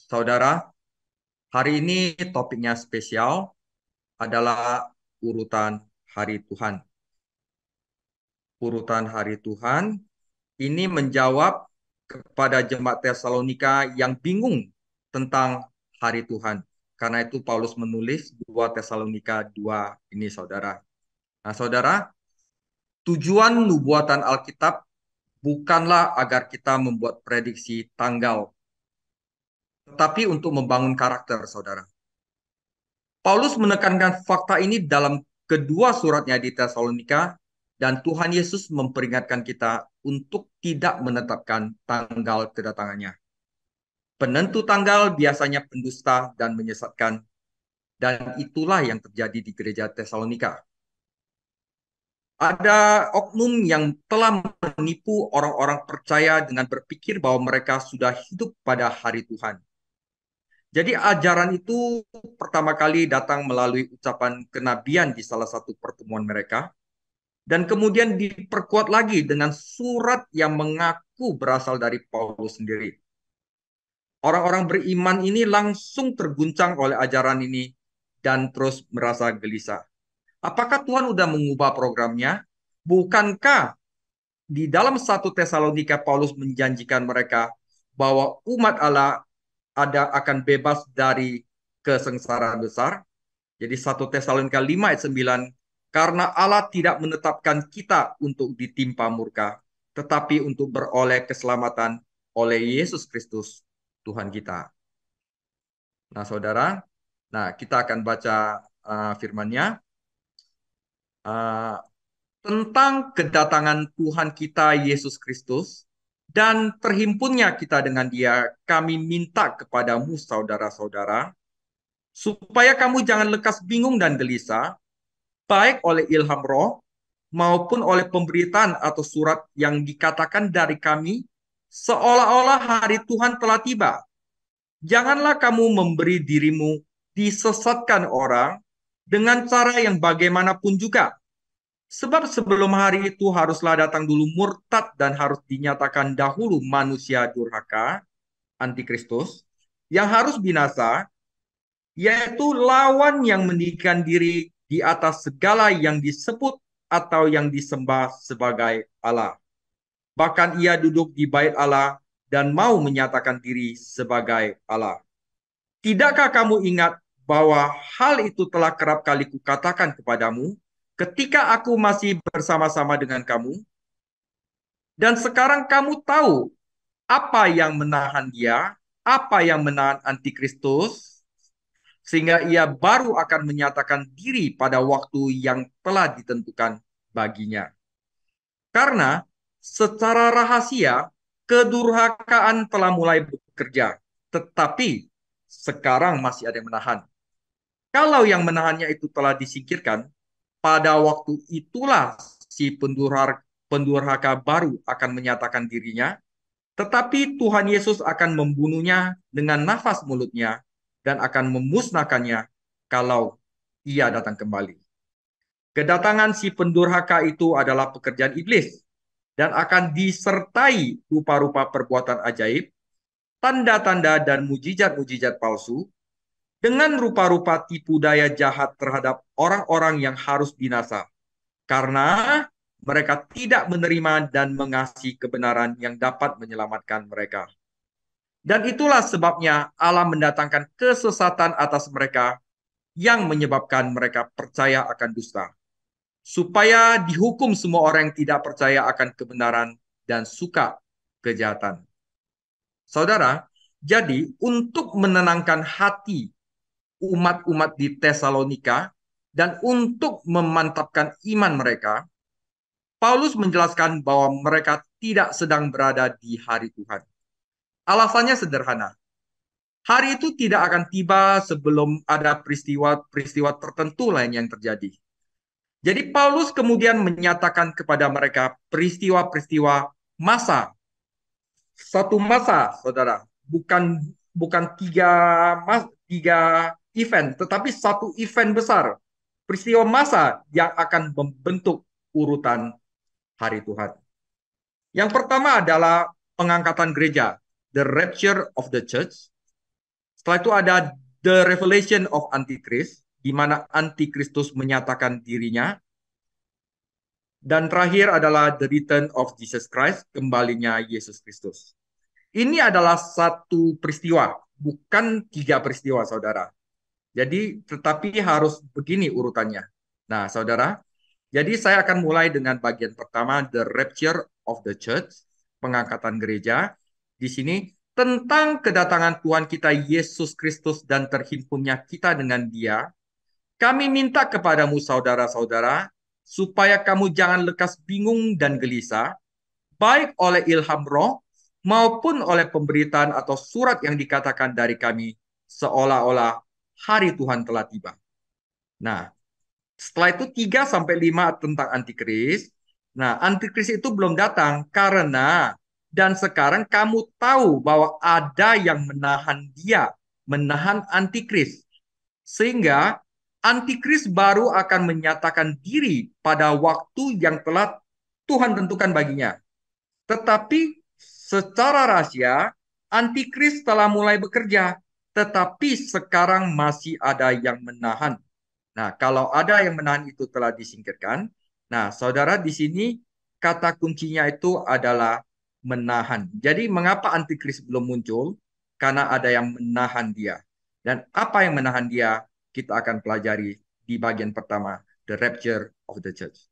Saudara, hari ini topiknya spesial adalah urutan hari Tuhan. Urutan hari Tuhan ini menjawab kepada jemaat Tesalonika yang bingung tentang hari Tuhan. Karena itu Paulus menulis 2 Tesalonika 2 ini, saudara. Nah, saudara, tujuan nubuatan Alkitab bukanlah agar kita membuat prediksi tanggal, tetapi untuk membangun karakter, saudara. Paulus menekankan fakta ini dalam kedua suratnya di Tesalonika, dan Tuhan Yesus memperingatkan kita untuk tidak menetapkan tanggal kedatangannya. Penentu tanggal biasanya pendusta dan menyesatkan, dan itulah yang terjadi di gereja Tesalonika. Ada oknum yang telah menipu orang-orang percaya dengan berpikir bahwa mereka sudah hidup pada hari Tuhan. Jadi ajaran itu pertama kali datang melalui ucapan kenabian di salah satu pertemuan mereka, dan kemudian diperkuat lagi dengan surat yang mengaku berasal dari Paulus sendiri. Orang-orang beriman ini langsung terguncang oleh ajaran ini dan terus merasa gelisah. Apakah Tuhan sudah mengubah programnya? Bukankah di dalam 1 Tesalonika Paulus menjanjikan mereka bahwa umat Allah akan bebas dari kesengsaraan besar? Jadi 1 Tesalonika 5 ayat 9, karena Allah tidak menetapkan kita untuk ditimpa murka, tetapi untuk beroleh keselamatan oleh Yesus Kristus Tuhan kita. Nah, saudara, kita akan baca firman-Nya. Uh, Tentang kedatangan Tuhan kita Yesus Kristus dan terhimpunnya kita dengan Dia, kami minta kepadamu, saudara-saudara, supaya kamu jangan lekas bingung dan gelisah, baik oleh ilham roh maupun oleh pemberitaan atau surat yang dikatakan dari kami, seolah-olah hari Tuhan telah tiba. Janganlah kamu memberi dirimu disesatkan orang dengan cara yang bagaimanapun juga. Sebab sebelum hari itu haruslah datang dulu murtad dan harus dinyatakan dahulu manusia durhaka, antikristus, yang harus binasa, yaitu lawan yang meninggikan diri di atas segala yang disebut atau yang disembah sebagai Allah. Bahkan ia duduk di bait Allah dan mau menyatakan diri sebagai Allah. Tidakkah kamu ingat bahwa hal itu telah kerap kali kukatakan kepadamu ketika aku masih bersama-sama dengan kamu? Dan sekarang kamu tahu apa yang menahan dia, apa yang menahan antikristus, sehingga ia baru akan menyatakan diri pada waktu yang telah ditentukan baginya. Karena secara rahasia kedurhakaan telah mulai bekerja, tetapi sekarang masih ada yang menahan. Kalau yang menahannya itu telah disingkirkan, pada waktu itulah si pendurhaka baru akan menyatakan dirinya, tetapi Tuhan Yesus akan membunuhnya dengan nafas mulutnya dan akan memusnahkannya kalau ia datang kembali. Kedatangan si pendurhaka itu adalah pekerjaan iblis dan akan disertai rupa-rupa perbuatan ajaib, tanda-tanda dan mujizat-mujizat palsu, dengan rupa-rupa tipu daya jahat terhadap orang-orang yang harus binasa, karena mereka tidak menerima dan mengasihi kebenaran yang dapat menyelamatkan mereka. Dan itulah sebabnya Allah mendatangkan kesesatan atas mereka yang menyebabkan mereka percaya akan dusta, supaya dihukum semua orang yang tidak percaya akan kebenaran dan suka kejahatan. Saudara, jadi untuk menenangkan hati umat-umat di Tesalonika dan untuk memantapkan iman mereka, Paulus menjelaskan bahwa mereka tidak sedang berada di hari Tuhan. Alasannya sederhana. Hari itu tidak akan tiba sebelum ada peristiwa-peristiwa tertentu lain yang terjadi. Jadi Paulus kemudian menyatakan kepada mereka peristiwa-peristiwa masa, satu masa, saudara, bukan bukan tiga event, tetapi satu event besar, peristiwa masa yang akan membentuk urutan hari Tuhan. Yang pertama adalah pengangkatan gereja, the rapture of the church. Setelah itu ada the revelation of Antichrist, di mana Antikristus menyatakan dirinya. Dan terakhir adalah the return of Jesus Christ, kembalinya Yesus Kristus. Ini adalah satu peristiwa, bukan tiga peristiwa, saudara. Jadi, tetapi harus begini urutannya. Nah, saudara, jadi saya akan mulai dengan bagian pertama, the rapture of the church, pengangkatan gereja. Di sini tentang kedatangan Tuhan kita Yesus Kristus dan terhimpunnya kita dengan Dia. Kami minta kepadamu, saudara-saudara, supaya kamu jangan lekas bingung dan gelisah, baik oleh ilham roh maupun oleh pemberitaan atau surat yang dikatakan dari kami, seolah-olah hari Tuhan telah tiba. Nah, setelah itu 3 sampai 5 tentang antikris. Nah, antikris itu belum datang karena dan sekarang kamu tahu bahwa ada yang menahan dia, menahan antikris. Sehingga antikris baru akan menyatakan diri pada waktu yang telah Tuhan tentukan baginya. Tetapi secara rahasia, antikris telah mulai bekerja, tetapi sekarang masih ada yang menahan. Nah, kalau ada yang menahan itu telah disingkirkan. Nah, saudara, di sini kata kuncinya itu adalah menahan. Jadi, mengapa antikris belum muncul? Karena ada yang menahan dia. Dan apa yang menahan dia? Kita akan pelajari di bagian pertama, the rapture of the church.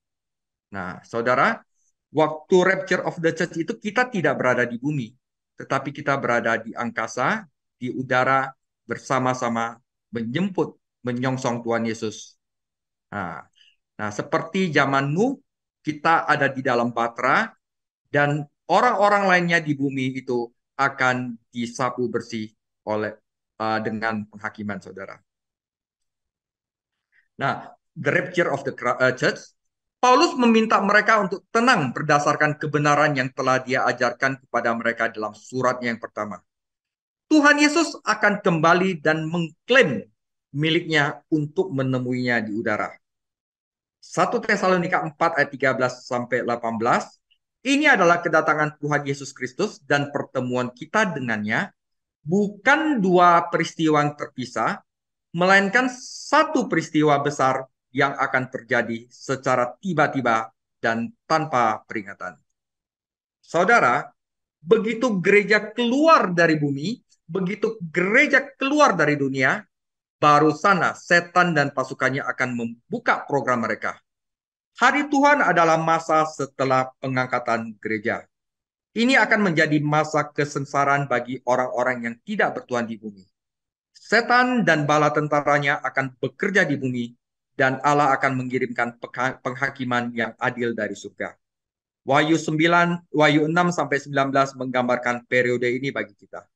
Nah, saudara, waktu rapture of the church itu kita tidak berada di bumi, tetapi kita berada di angkasa, di udara, bersama-sama menjemput, menyongsong Tuhan Yesus. Nah, seperti zaman Nuh, kita ada di dalam batra, dan orang-orang lainnya di bumi itu akan disapu bersih oleh dengan penghakiman, saudara. Nah, the rapture of the church, Paulus meminta mereka untuk tenang berdasarkan kebenaran yang telah dia ajarkan kepada mereka dalam suratnya yang pertama. Tuhan Yesus akan kembali dan mengklaim miliknya untuk menemuinya di udara. 1 Tesalonika 4 ayat 13 sampai 18. Ini adalah kedatangan Tuhan Yesus Kristus dan pertemuan kita dengannya, bukan dua peristiwa yang terpisah, melainkan satu peristiwa besar yang akan terjadi secara tiba-tiba dan tanpa peringatan. Saudara, begitu gereja keluar dari bumi, begitu gereja keluar dari dunia, baru sana setan dan pasukannya akan membuka program mereka. Hari Tuhan adalah masa setelah pengangkatan gereja. Ini akan menjadi masa kesengsaraan bagi orang-orang yang tidak bertuhan di bumi. Setan dan bala tentaranya akan bekerja di bumi, dan Allah akan mengirimkan penghakiman yang adil dari surga. Wahyu 6 sampai 19 menggambarkan periode ini bagi kita.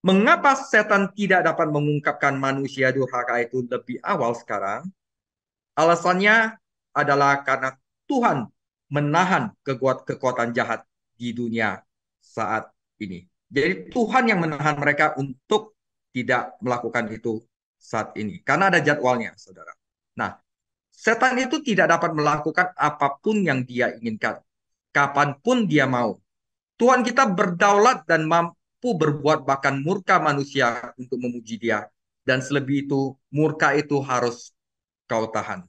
Mengapa setan tidak dapat mengungkapkan manusia durhaka itu lebih awal sekarang? Alasannya adalah karena Tuhan menahan kekuatan jahat di dunia saat ini. Jadi Tuhan yang menahan mereka untuk tidak melakukan itu saat ini. Karena ada jadwalnya, saudara. Nah, setan itu tidak dapat melakukan apapun yang dia inginkan. Kapanpun dia mau. Tuhan kita berdaulat dan mampu berbuat bahkan murka manusia untuk memuji dia. Dan selebih itu, murka itu harus kau tahan.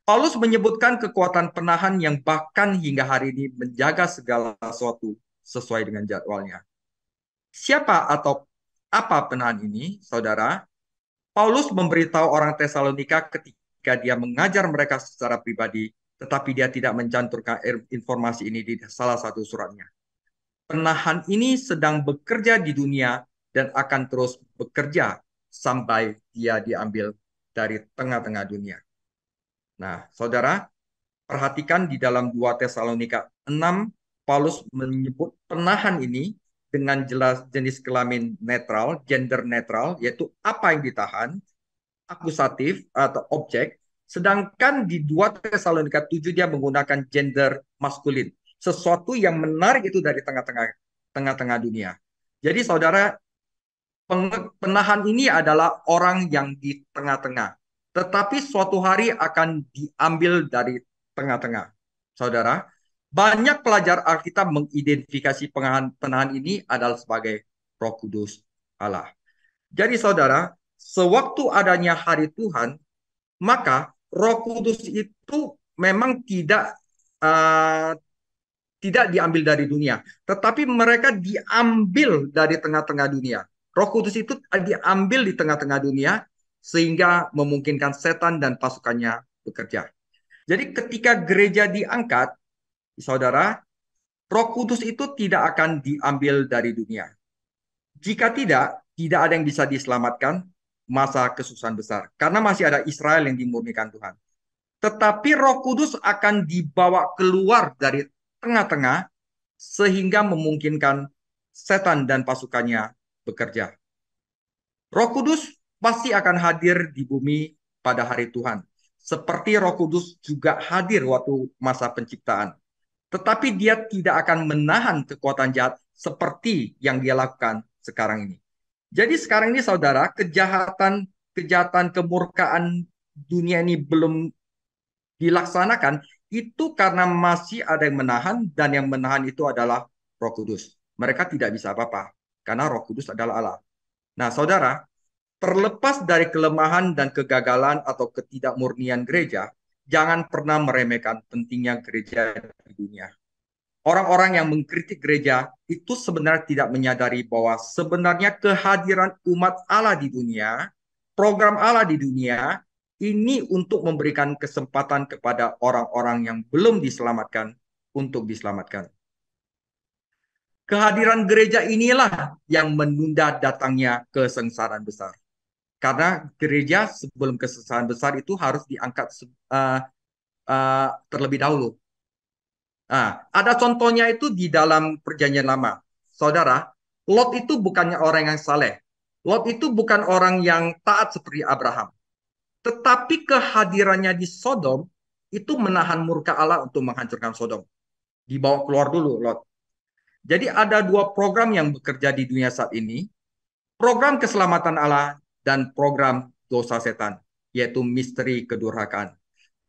Paulus menyebutkan kekuatan penahan yang bahkan hingga hari ini menjaga segala sesuatu sesuai dengan jadwalnya. Siapa atau apa penahan ini, saudara? Paulus memberitahu orang Tesalonika ketika dia mengajar mereka secara pribadi, tetapi dia tidak mencantumkan informasi ini di salah satu suratnya. Penahan ini sedang bekerja di dunia dan akan terus bekerja sampai dia diambil dari tengah-tengah dunia. Nah, saudara, perhatikan di dalam 2 Tesalonika 6, Paulus menyebut penahan ini dengan jelas jenis kelamin netral, gender netral, yaitu apa yang ditahan, akusatif atau objek, sedangkan di 2 Tesalonika 7 dia menggunakan gender maskulin, sesuatu yang menarik itu dari tengah-tengah dunia. Jadi saudara, penahan ini adalah orang yang di tengah-tengah, tetapi suatu hari akan diambil dari tengah-tengah. Saudara, banyak pelajar Alkitab mengidentifikasi penahan ini adalah sebagai Roh Kudus Allah. Jadi saudara, sewaktu adanya hari Tuhan, maka Roh Kudus itu memang uh, tidak diambil dari dunia, tetapi mereka diambil dari tengah-tengah dunia. Roh Kudus itu diambil di tengah-tengah dunia sehingga memungkinkan setan dan pasukannya bekerja. Jadi ketika gereja diangkat, saudara, Roh Kudus itu tidak akan diambil dari dunia. Jika tidak ada yang bisa diselamatkan masa kesusahan besar. Karena masih ada Israel yang dimurnikan Tuhan. Tetapi Roh Kudus akan dibawa keluar dari tengah-tengah sehingga memungkinkan setan dan pasukannya bekerja. Roh Kudus pasti akan hadir di bumi pada hari Tuhan. Seperti Roh Kudus juga hadir waktu masa penciptaan. Tetapi dia tidak akan menahan kekuatan jahat seperti yang dia lakukan sekarang ini. Jadi sekarang ini saudara, kejahatan kemurkaan dunia ini belum dilaksanakan, itu karena masih ada yang menahan, dan yang menahan itu adalah Roh Kudus. Mereka tidak bisa apa-apa karena Roh Kudus adalah Allah. Nah, saudara, terlepas dari kelemahan dan kegagalan atau ketidakmurnian gereja, jangan pernah meremehkan pentingnya gereja di dunia. Orang-orang yang mengkritik gereja itu sebenarnya tidak menyadari bahwa sebenarnya kehadiran umat Allah di dunia, program Allah di dunia, ini untuk memberikan kesempatan kepada orang-orang yang belum diselamatkan untuk diselamatkan. Kehadiran gereja inilah yang menunda datangnya kesengsaraan besar. Karena gereja sebelum kesengsaraan besar itu harus diangkat terlebih dahulu. Nah, ada contohnya itu di dalam Perjanjian Lama. Saudara, Lot itu bukannya orang yang saleh. Lot itu bukan orang yang taat seperti Abraham. Tetapi kehadirannya di Sodom itu menahan murka Allah untuk menghancurkan Sodom. Dibawa keluar dulu Lot. Jadi ada dua program yang bekerja di dunia saat ini. Program keselamatan Allah dan program dosa setan, yaitu misteri kedurhakaan.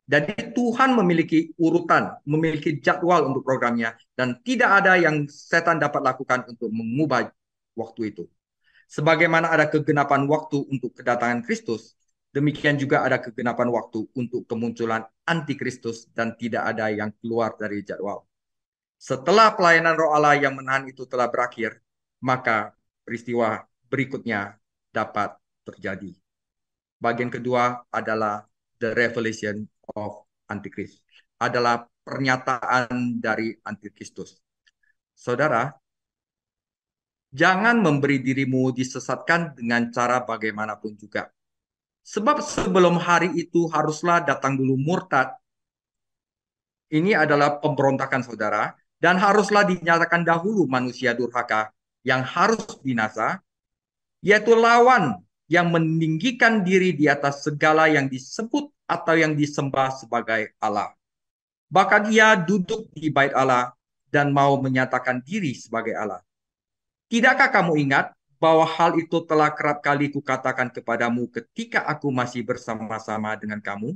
Jadi Tuhan memiliki urutan, memiliki jadwal untuk programnya, dan tidak ada yang setan dapat lakukan untuk mengubah waktu itu. Sebagaimana ada kegenapan waktu untuk kedatangan Kristus, demikian juga ada kegenapan waktu untuk kemunculan antikristus, dan tidak ada yang keluar dari jadwal. Setelah pelayanan Roh Allah yang menahan itu telah berakhir, maka peristiwa berikutnya dapat terjadi. Bagian kedua adalah the revelation of Antichrist. Adalah pernyataan dari Antikristus. Saudara, jangan memberi dirimu disesatkan dengan cara bagaimanapun juga. Sebab sebelum hari itu haruslah datang dulu murtad. Ini adalah pemberontakan saudara. Dan haruslah dinyatakan dahulu manusia durhaka yang harus binasa, yaitu lawan yang meninggikan diri di atas segala yang disebut atau yang disembah sebagai Allah. Bahkan ia duduk di bait Allah dan mau menyatakan diri sebagai Allah. Tidakkah kamu ingat bahwa hal itu telah kerap kali kukatakan kepadamu ketika aku masih bersama-sama dengan kamu?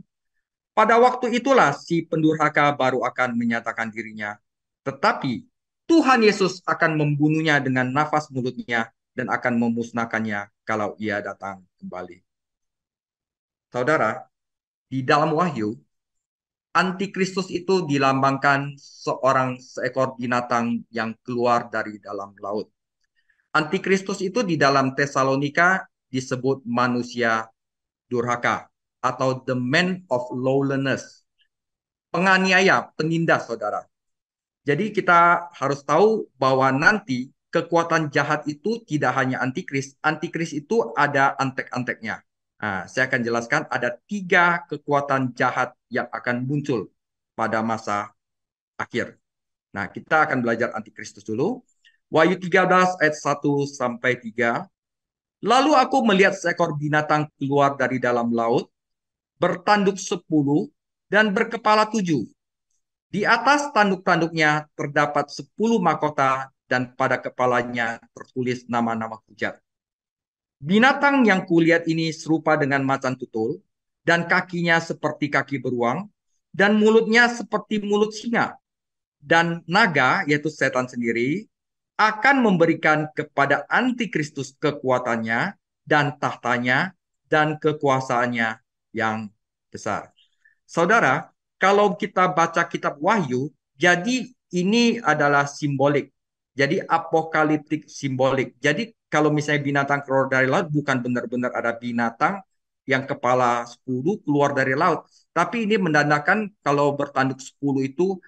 Pada waktu itulah si pendurhaka baru akan menyatakan dirinya. Tetapi Tuhan Yesus akan membunuhnya dengan nafas mulutnya dan akan memusnahkannya kalau ia datang kembali. Saudara, di dalam Wahyu, Antikristus itu dilambangkan seekor binatang yang keluar dari dalam laut. Antikristus itu di dalam Tesalonika disebut manusia durhaka atau the man of lawlessness. Penganiaya, penindas, saudara. Jadi kita harus tahu bahwa nanti kekuatan jahat itu tidak hanya antikris. Antikris itu ada antek-anteknya. Nah, saya akan jelaskan ada 3 kekuatan jahat yang akan muncul pada masa akhir. Nah, kita akan belajar antikristus dulu. Wahyu 13 ayat 1 sampai 3. Lalu aku melihat seekor binatang keluar dari dalam laut, bertanduk 10 dan berkepala 7. Di atas tanduk-tanduknya terdapat 10 mahkota dan pada kepalanya tertulis nama-nama hujat. Binatang yang kulihat ini serupa dengan macan tutul, dan kakinya seperti kaki beruang, dan mulutnya seperti mulut singa. Dan naga, yaitu setan sendiri, akan memberikan kepada antikristus kekuatannya dan tahtanya dan kekuasaannya yang besar. Saudara, kalau kita baca kitab Wahyu, jadi ini adalah simbolik. Jadi apokaliptik simbolik. Jadi kalau misalnya binatang keluar dari laut, bukan benar-benar ada binatang yang kepala 10 keluar dari laut. Tapi ini menandakan kalau bertanduk 10 itu,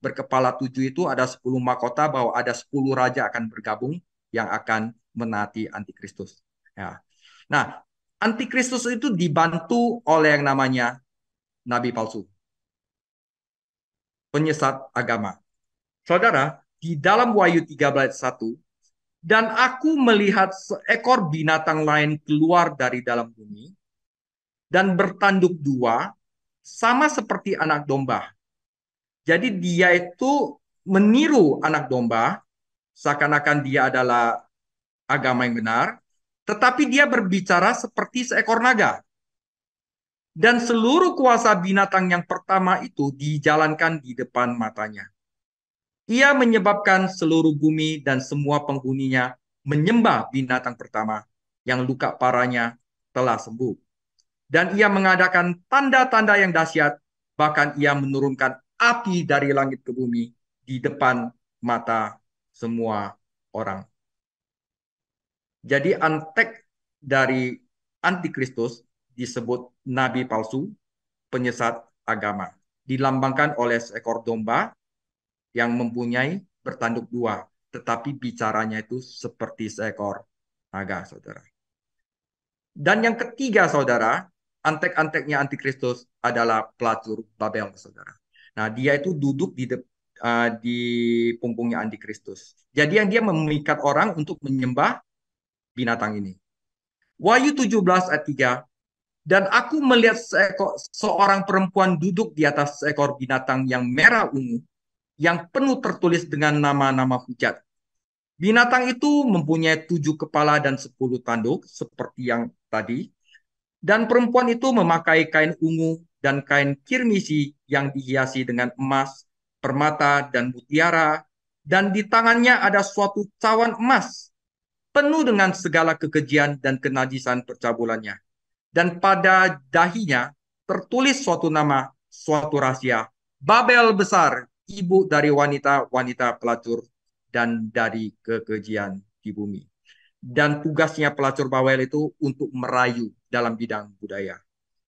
berkepala 7 itu ada 10 mahkota, bahwa ada 10 raja akan bergabung yang akan menaati antikristus. Ya. Nah, antikristus itu dibantu oleh yang namanya nabi palsu, penyesat agama. Saudara, di dalam Wahyu 13:1, dan aku melihat seekor binatang lain keluar dari dalam bumi dan bertanduk dua, sama seperti anak domba. Jadi dia itu meniru anak domba, seakan-akan dia adalah agama yang benar, tetapi dia berbicara seperti seekor naga. Dan seluruh kuasa binatang yang pertama itu dijalankan di depan matanya. Ia menyebabkan seluruh bumi dan semua penghuninya menyembah binatang pertama yang luka parahnya telah sembuh. Dan ia mengadakan tanda-tanda yang dahsyat, bahkan ia menurunkan api dari langit ke bumi di depan mata semua orang. Jadi antek dari antikristus disebut nabi palsu, penyesat agama. Dilambangkan oleh seekor domba yang mempunyai bertanduk dua, tetapi bicaranya itu seperti seekor naga, saudara. Dan yang ketiga, saudara, antek-anteknya antikristus adalah pelacur Babel, saudara. Nah, dia itu duduk di punggungnya antikristus. Jadi yang dia memikat orang untuk menyembah binatang ini. Wahyu 17 ayat 3, dan aku melihat seorang perempuan duduk di atas seekor binatang yang merah ungu, yang penuh tertulis dengan nama-nama hujat. Binatang itu mempunyai 7 kepala dan 10 tanduk, seperti yang tadi. Dan perempuan itu memakai kain ungu dan kain kirmisi yang dihiasi dengan emas, permata, dan mutiara. Dan di tangannya ada suatu cawan emas, penuh dengan segala kekejian dan kenajisan percabulannya. Dan pada dahinya tertulis suatu nama, suatu rahasia. Babel besar, ibu dari wanita-wanita pelacur dan dari kekejian di bumi. Dan tugasnya pelacur Babel itu untuk merayu dalam bidang budaya.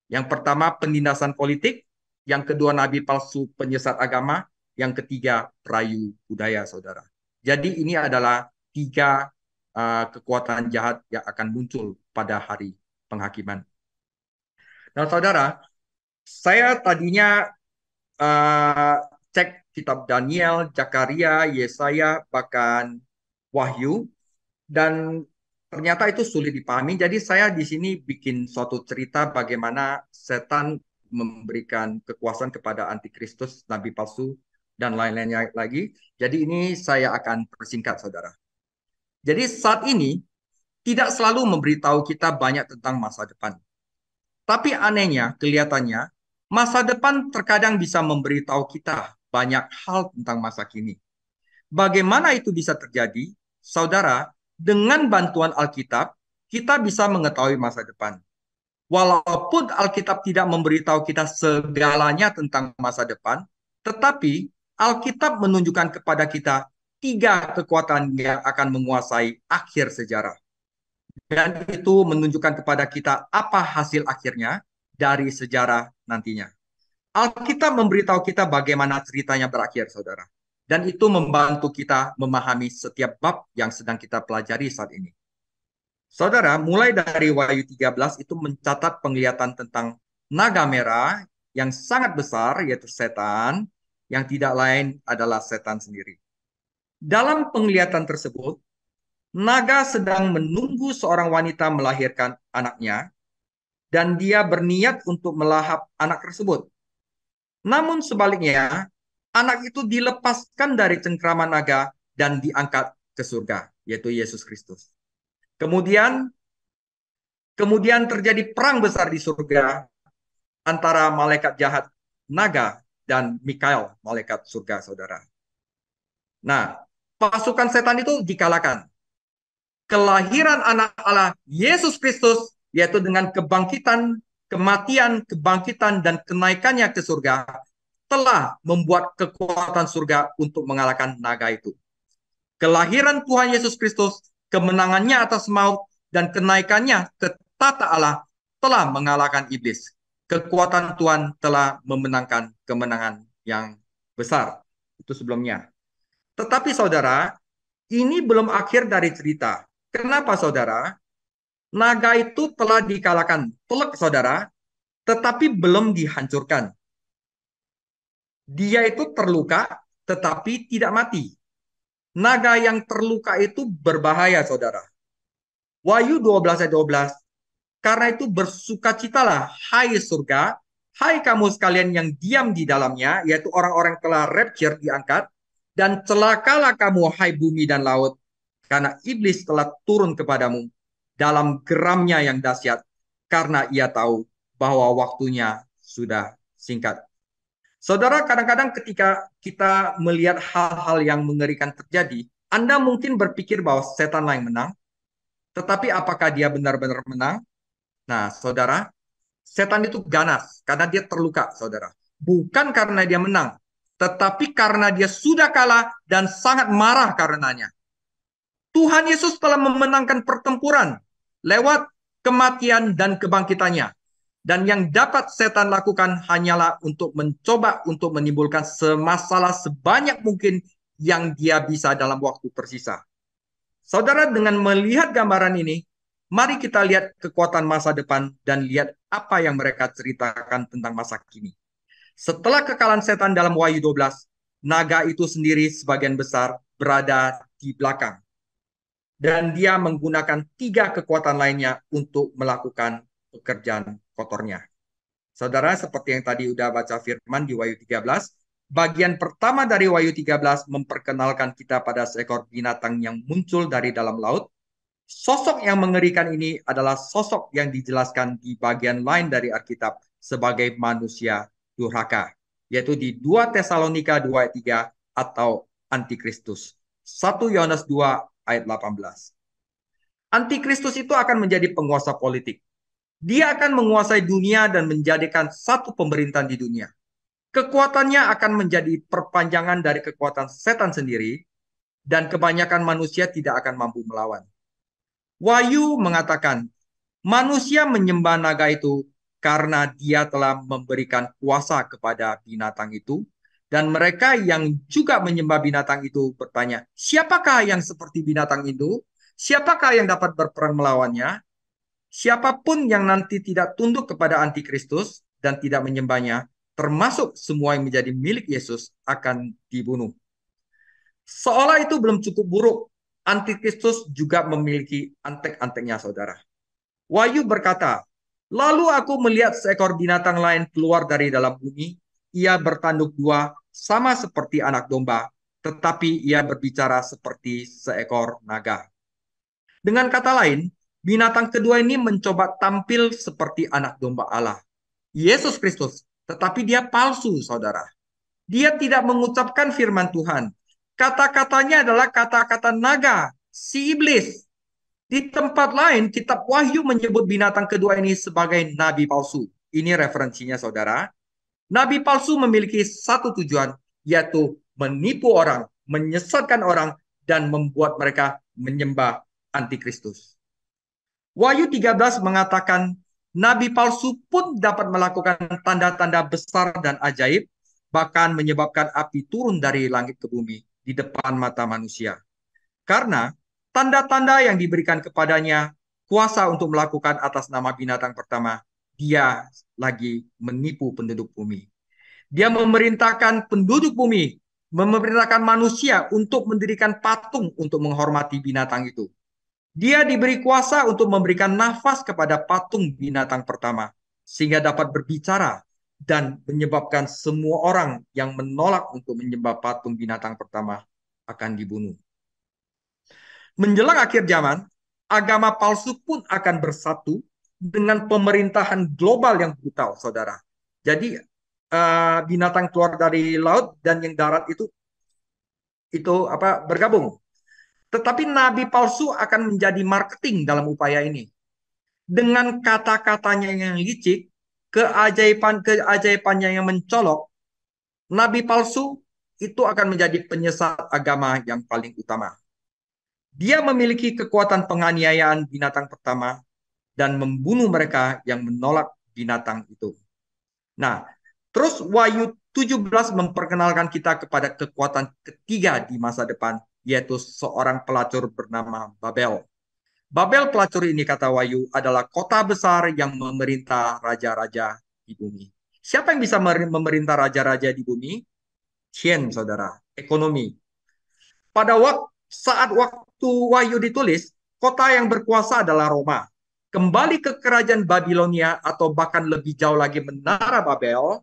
Yang pertama penindasan politik, yang kedua nabi palsu penyesat agama, yang ketiga perayu budaya, saudara. Jadi ini adalah tiga kekuatan jahat yang akan muncul pada hari penghakiman. Nah, saudara, saya tadinya uh, cek kitab Daniel, Zakaria, Yesaya, bahkan Wahyu, dan ternyata itu sulit dipahami. Jadi saya di sini bikin suatu cerita bagaimana setan memberikan kekuasaan kepada antikristus, nabi palsu, dan lain-lainnya lagi. Jadi ini saya akan persingkat, saudara. Jadi saat ini tidak selalu memberitahu kita banyak tentang masa depan. Tapi anehnya, kelihatannya, masa depan terkadang bisa memberitahu kita banyak hal tentang masa kini. Bagaimana itu bisa terjadi? Saudara, dengan bantuan Alkitab, kita bisa mengetahui masa depan. Walaupun Alkitab tidak memberitahu kita segalanya tentang masa depan, tetapi Alkitab menunjukkan kepada kita tiga kekuatan yang akan menguasai akhir sejarah. Dan itu menunjukkan kepada kita apa hasil akhirnya dari sejarah nantinya. Alkitab memberitahu kita bagaimana ceritanya berakhir, saudara. Dan itu membantu kita memahami setiap bab yang sedang kita pelajari saat ini. Saudara, mulai dari Wahyu 13 itu mencatat penglihatan tentang naga merah yang sangat besar, yaitu setan, yang tidak lain adalah setan sendiri. Dalam penglihatan tersebut, naga sedang menunggu seorang wanita melahirkan anaknya, dan dia berniat untuk melahap anak tersebut. Namun sebaliknya, anak itu dilepaskan dari cengkraman naga dan diangkat ke surga, yaitu Yesus Kristus. Kemudian terjadi perang besar di surga antara malaikat jahat naga dan Mikael, malaikat surga, saudara. Nah, pasukan setan itu dikalahkan. kelahiran anak Allah Yesus Kristus, yaitu dengan kebangkitan, kematian, kebangkitan, dan kenaikannya ke surga, telah membuat kekuatan surga untuk mengalahkan naga itu. Kelahiran Tuhan Yesus Kristus, kemenangannya atas maut, dan kenaikannya ke tata Allah telah mengalahkan iblis. Kekuatan Tuhan telah memenangkan kemenangan yang besar. Itu sebelumnya. Tetapi saudara, ini belum akhir dari cerita. Kenapa saudara? Naga itu telah dikalahkan. Telak saudara, tetapi belum dihancurkan. Dia itu terluka, tetapi tidak mati. Naga yang terluka itu berbahaya, saudara. Wahyu 12 ayat 12. Karena itu bersukacitalah, hai surga, hai kamu sekalian yang diam di dalamnya, yaitu orang-orang yang telah rapture, diangkat, dan celakalah kamu, hai bumi dan laut, karena iblis telah turun kepadamu dalam geramnya yang dahsyat, karena ia tahu bahwa waktunya sudah singkat. Saudara, kadang-kadang ketika kita melihat hal-hal yang mengerikan terjadi, Anda mungkin berpikir bahwa setanlah yang menang, tetapi apakah dia benar-benar menang? Nah, saudara, setan itu ganas karena dia terluka, saudara. Bukan karena dia menang, tetapi karena dia sudah kalah dan sangat marah karenanya. Tuhan Yesus telah memenangkan pertempuran lewat kematian dan kebangkitannya. Dan yang dapat setan lakukan hanyalah untuk mencoba untuk menimbulkan masalah sebanyak mungkin yang dia bisa dalam waktu tersisa. Saudara, dengan melihat gambaran ini, mari kita lihat kekuatan masa depan dan lihat apa yang mereka ceritakan tentang masa kini. Setelah kekalahan setan dalam Wahyu 12, naga itu sendiri sebagian besar berada di belakang. Dan dia menggunakan 3 kekuatan lainnya untuk melakukan pekerjaan kotornya. Saudara, seperti yang tadi udah baca firman di Wahyu 13, bagian pertama dari Wahyu 13 memperkenalkan kita pada seekor binatang yang muncul dari dalam laut. Sosok yang mengerikan ini adalah sosok yang dijelaskan di bagian lain dari Alkitab sebagai manusia durhaka, yaitu di 2 Tesalonika 2 ayat 3 atau Antikristus. 1 Yohanes 2 ayat 18. Antikristus itu akan menjadi penguasa politik. Dia akan menguasai dunia dan menjadikan satu pemerintahan di dunia. Kekuatannya akan menjadi perpanjangan dari kekuatan setan sendiri, dan kebanyakan manusia tidak akan mampu melawan. Wahyu mengatakan, manusia menyembah naga itu karena dia telah memberikan kuasa kepada binatang itu, dan mereka yang juga menyembah binatang itu bertanya, siapakah yang seperti binatang itu? Siapakah yang dapat berperang melawannya? Siapapun yang nanti tidak tunduk kepada Antikristus dan tidak menyembahnya, termasuk semua yang menjadi milik Yesus, akan dibunuh. Seolah itu belum cukup buruk, Antikristus juga memiliki antek-anteknya, saudara. Wahyu berkata, lalu aku melihat seekor binatang lain keluar dari dalam bumi. Ia bertanduk 2, sama seperti anak domba, tetapi ia berbicara seperti seekor naga. Dengan kata lain, binatang kedua ini mencoba tampil seperti anak domba Allah, Yesus Kristus, tetapi dia palsu, saudara. Dia tidak mengucapkan firman Tuhan. Kata-katanya adalah kata-kata naga, si iblis. Di tempat lain, kitab Wahyu menyebut binatang kedua ini sebagai nabi palsu. Ini referensinya, saudara. Nabi palsu memiliki satu tujuan, yaitu menipu orang, menyesatkan orang, dan membuat mereka menyembah Antikristus. Wahyu 13 mengatakan, nabi palsu pun dapat melakukan tanda-tanda besar dan ajaib, bahkan menyebabkan api turun dari langit ke bumi di depan mata manusia. Karena tanda-tanda yang diberikan kepadanya, kuasa untuk melakukan atas nama binatang pertama, dia lagi menipu penduduk bumi. Dia memerintahkan penduduk bumi, memerintahkan manusia untuk mendirikan patung untuk menghormati binatang itu. Dia diberi kuasa untuk memberikan nafas kepada patung binatang pertama, sehingga dapat berbicara dan menyebabkan semua orang yang menolak untuk menyembah patung binatang pertama akan dibunuh. Menjelang akhir zaman, agama palsu pun akan bersatu dengan pemerintahan global yang brutal, saudara. Jadi binatang keluar dari laut dan yang darat itu bergabung. Tetapi nabi palsu akan menjadi marketing dalam upaya ini. Dengan kata-katanya yang licik, keajaibannya yang mencolok, nabi palsu itu akan menjadi penyesat agama yang paling utama. Dia memiliki kekuatan penganiayaan binatang pertama dan membunuh mereka yang menolak binatang itu. Nah, terus Wahyu 17 memperkenalkan kita kepada kekuatan ketiga di masa depan, yaitu seorang pelacur bernama Babel. Babel pelacur ini, kata Wahyu, adalah kota besar yang memerintah raja-raja di bumi. Siapa yang bisa memerintah raja-raja di bumi? Tien, saudara, ekonomi. Pada saat waktu Wahyu ditulis, kota yang berkuasa adalah Roma. Kembali ke kerajaan Babilonia atau bahkan lebih jauh lagi menara Babel.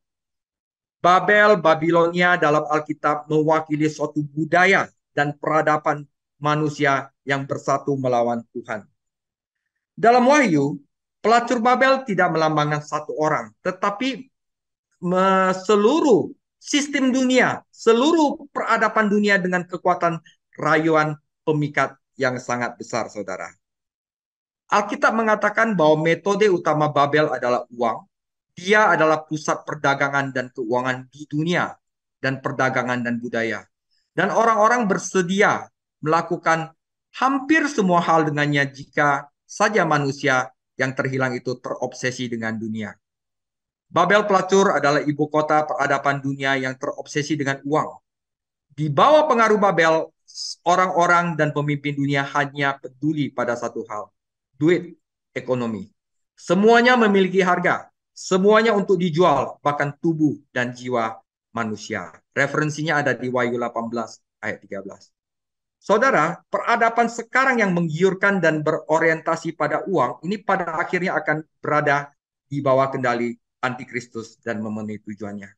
Babel, Babilonia dalam Alkitab mewakili suatu budaya dan peradaban manusia yang bersatu melawan Tuhan. Dalam Wahyu, pelacur Babel tidak melambangkan satu orang, tetapi seluruh sistem dunia, seluruh peradaban dunia dengan kekuatan rayuan pemikat yang sangat besar, saudara. Alkitab mengatakan bahwa metode utama Babel adalah uang. Dia adalah pusat perdagangan dan keuangan di dunia, dan perdagangan dan budaya. Dan orang-orang bersedia melakukan hampir semua hal dengannya jika saja manusia yang terhilang itu terobsesi dengan dunia. Babel pelacur adalah ibu kota peradaban dunia yang terobsesi dengan uang. Di bawah pengaruh Babel, orang-orang dan pemimpin dunia hanya peduli pada satu hal, duit, ekonomi. Semuanya memiliki harga, semuanya untuk dijual, bahkan tubuh dan jiwa manusia. Referensinya ada di Wahyu 18 ayat 13. Saudara, peradaban sekarang yang menggiurkan dan berorientasi pada uang, ini pada akhirnya akan berada di bawah kendali antikristus dan memenuhi tujuannya.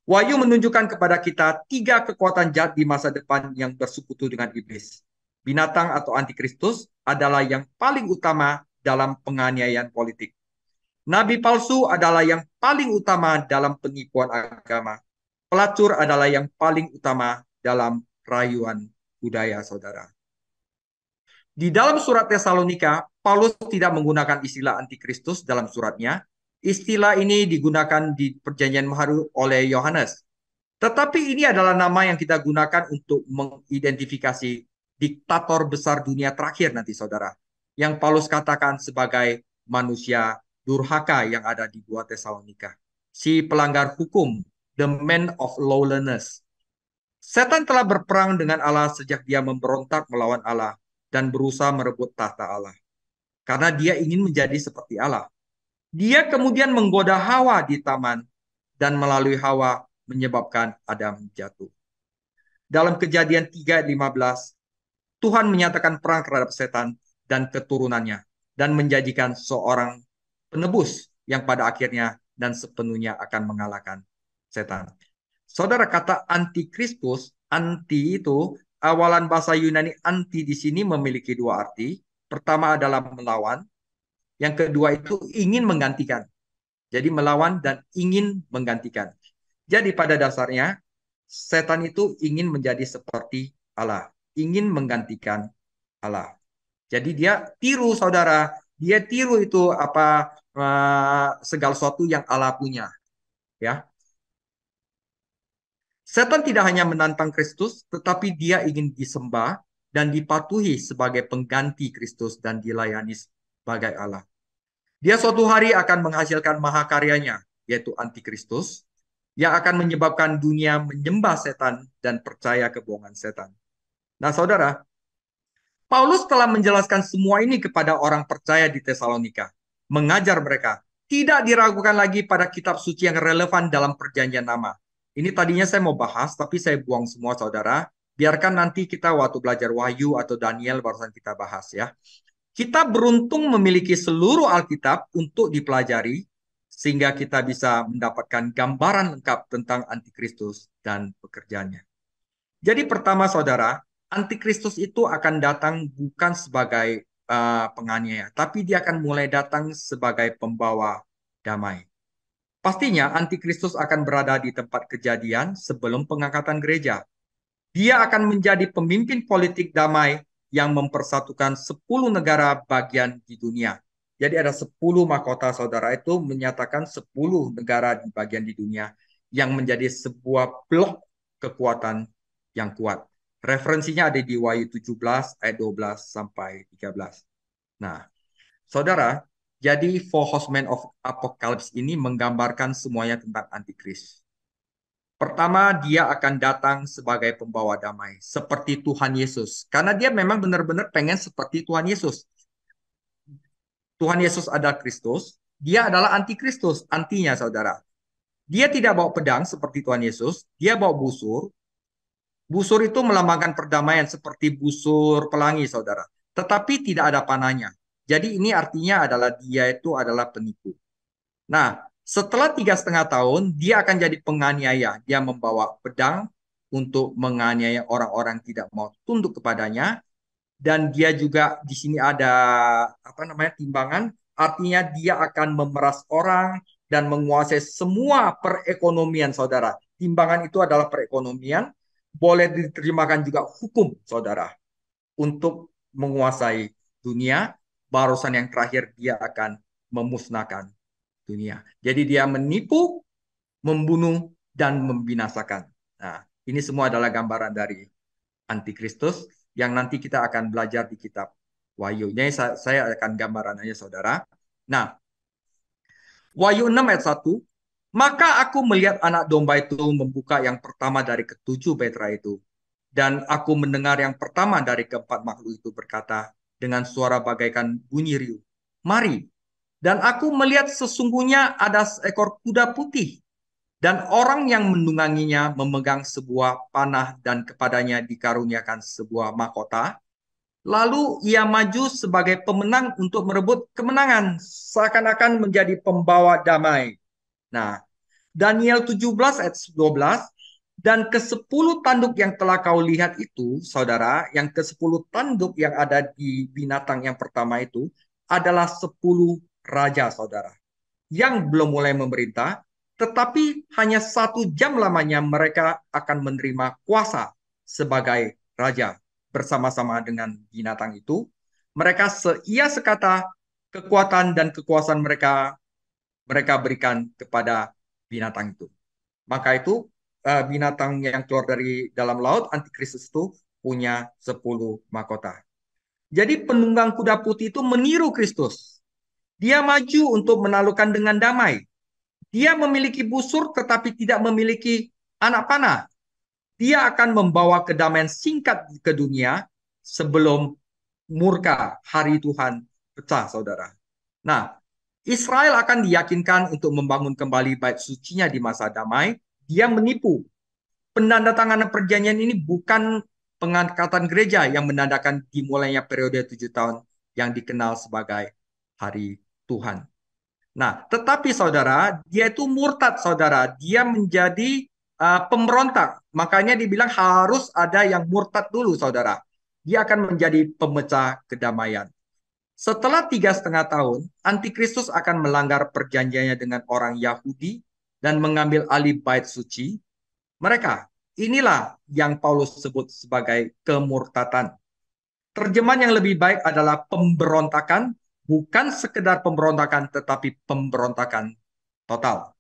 Wahyu menunjukkan kepada kita tiga kekuatan jahat di masa depan yang bersekutu dengan iblis. Binatang atau antikristus adalah yang paling utama dalam penganiayaan politik. Nabi palsu adalah yang paling utama dalam penipuan agama. Pelacur adalah yang paling utama dalam rayuan budaya, saudara. Di dalam surat Tesalonika, Paulus tidak menggunakan istilah antikristus dalam suratnya. Istilah ini digunakan di Perjanjian Baru oleh Yohanes. Tetapi ini adalah nama yang kita gunakan untuk mengidentifikasi diktator besar dunia terakhir nanti, saudara. Yang Paulus katakan sebagai manusia durhaka yang ada di Gua Tesalonika. Si pelanggar hukum, the man of lawlessness. Setan telah berperang dengan Allah sejak dia memberontak melawan Allah dan berusaha merebut tahta Allah. Karena dia ingin menjadi seperti Allah. Dia kemudian menggoda Hawa di taman dan melalui Hawa menyebabkan Adam jatuh. Dalam Kejadian 3:15, Tuhan menyatakan perang terhadap setan dan keturunannya dan menjanjikan seorang penebus yang pada akhirnya dan sepenuhnya akan mengalahkan setan. Saudara, kata antikristus, anti itu awalan bahasa Yunani anti di sini memiliki dua arti. Pertama adalah melawan, yang kedua itu ingin menggantikan. Jadi melawan dan ingin menggantikan. Jadi pada dasarnya setan itu ingin menjadi seperti Allah, ingin menggantikan Allah. Jadi dia tiru, saudara, dia tiru itu apa segala sesuatu yang Allah punya, ya. Setan tidak hanya menantang Kristus, tetapi dia ingin disembah dan dipatuhi sebagai pengganti Kristus dan dilayani sebagai Allah. Dia suatu hari akan menghasilkan mahakaryanya, yaitu antikristus, yang akan menyebabkan dunia menyembah setan dan percaya kebohongan setan. Nah, saudara, Paulus telah menjelaskan semua ini kepada orang percaya di Tesalonika, mengajar mereka, tidak diragukan lagi pada kitab suci yang relevan dalam perjanjian lama. Ini tadinya saya mau bahas, tapi saya buang semua, saudara. Biarkan nanti kita waktu belajar Wahyu atau Daniel barusan kita bahas, ya. Kita beruntung memiliki seluruh Alkitab untuk dipelajari, sehingga kita bisa mendapatkan gambaran lengkap tentang antikristus dan pekerjaannya. Jadi pertama, saudara, antikristus itu akan datang bukan sebagai penganiaya, tapi dia akan mulai datang sebagai pembawa damai. Pastinya antikristus akan berada di tempat kejadian sebelum pengangkatan gereja. Dia akan menjadi pemimpin politik damai yang mempersatukan 10 negara bagian di dunia. Jadi ada 10 mahkota, saudara, itu menyatakan 10 negara di bagian di dunia yang menjadi sebuah blok kekuatan yang kuat. Referensinya ada di Wahyu 17 ayat 12 sampai 13. Nah, saudara, jadi Four Horsemen of Apocalypse ini menggambarkan semuanya tentang antikris. Pertama, dia akan datang sebagai pembawa damai, seperti Tuhan Yesus. Karena dia memang benar-benar pengen seperti Tuhan Yesus. Tuhan Yesus adalah Kristus, dia adalah antikristus, antinya saudara. Dia tidak bawa pedang seperti Tuhan Yesus, dia bawa busur. Busur itu melambangkan perdamaian seperti busur pelangi, saudara. Tetapi tidak ada panahnya. Jadi ini artinya adalah dia itu adalah penipu. Nah, setelah 3,5 tahun, dia akan jadi penganiaya. Dia membawa pedang untuk menganiaya orang-orang tidak mau tunduk kepadanya. Dan dia juga di sini ada apa namanya timbangan. Artinya dia akan memeras orang dan menguasai semua perekonomian, saudara. Timbangan itu adalah perekonomian. Boleh diterjemahkan juga hukum, saudara. Untuk menguasai dunia. Barusan yang terakhir dia akan memusnahkan dunia. Jadi dia menipu, membunuh, dan membinasakan. Nah, ini semua adalah gambaran dari antikristus yang nanti kita akan belajar di kitab Wahyu. Jadi saya akan gambaran aja, saudara. Nah, Wahyu 6 ayat 1, maka aku melihat anak domba itu membuka yang pertama dari ketujuh betra itu. Dan aku mendengar yang pertama dari keempat makhluk itu berkata dengan suara bagaikan bunyi riuh, mari. Dan aku melihat sesungguhnya ada seekor kuda putih. Dan orang yang menungganginya memegang sebuah panah dan kepadanya dikaruniakan sebuah mahkota. Lalu ia maju sebagai pemenang untuk merebut kemenangan. Seakan-akan menjadi pembawa damai. Nah, Daniel 17 ayat 12. Dan ke-10 tanduk yang telah kau lihat itu, saudara, yang ke-10 tanduk yang ada di binatang yang pertama itu adalah 10 raja, saudara, yang belum mulai memerintah, tetapi hanya 1 jam lamanya mereka akan menerima kuasa sebagai raja bersama-sama dengan binatang itu. Mereka seia sekata kekuatan dan kekuasaan mereka berikan kepada binatang itu. Maka itu binatang yang keluar dari dalam laut, antikristus itu punya 10 mahkota. Jadi penunggang kuda putih itu meniru Kristus. Dia maju untuk menaklukkan dengan damai. Dia memiliki busur tetapi tidak memiliki anak panah. Dia akan membawa kedamaian singkat ke dunia sebelum murka hari Tuhan pecah, saudara. Nah, Israel akan diyakinkan untuk membangun kembali bait sucinya di masa damai. Dia menipu. Penandatanganan perjanjian ini bukan pengangkatan gereja yang menandakan dimulainya periode 7 tahun yang dikenal sebagai hari Tuhan. Nah, tetapi saudara, dia itu murtad, saudara. Dia menjadi pemberontak. Makanya dibilang harus ada yang murtad dulu, saudara. Dia akan menjadi pemecah kedamaian. Setelah 3,5 tahun, Antikristus akan melanggar perjanjiannya dengan orang Yahudi dan mengambil alih bait suci mereka. Inilah yang Paulus sebut sebagai kemurtatan. Terjemahan yang lebih baik adalah pemberontakan, bukan sekedar pemberontakan, tetapi pemberontakan total.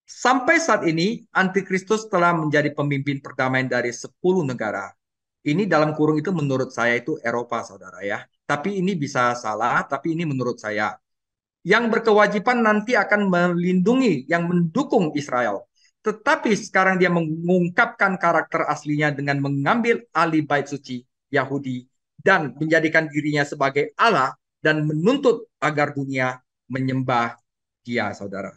Sampai saat ini, Antikristus telah menjadi pemimpin perdamaian dari 10 negara. Ini dalam kurung itu menurut saya itu Eropa, saudara ya. Tapi ini bisa salah, tapi ini menurut saya. Yang berkewajiban nanti akan melindungi, yang mendukung Israel. Tetapi sekarang dia mengungkapkan karakter aslinya dengan mengambil alih bait suci Yahudi dan menjadikan dirinya sebagai Allah dan menuntut agar dunia menyembah dia, saudara.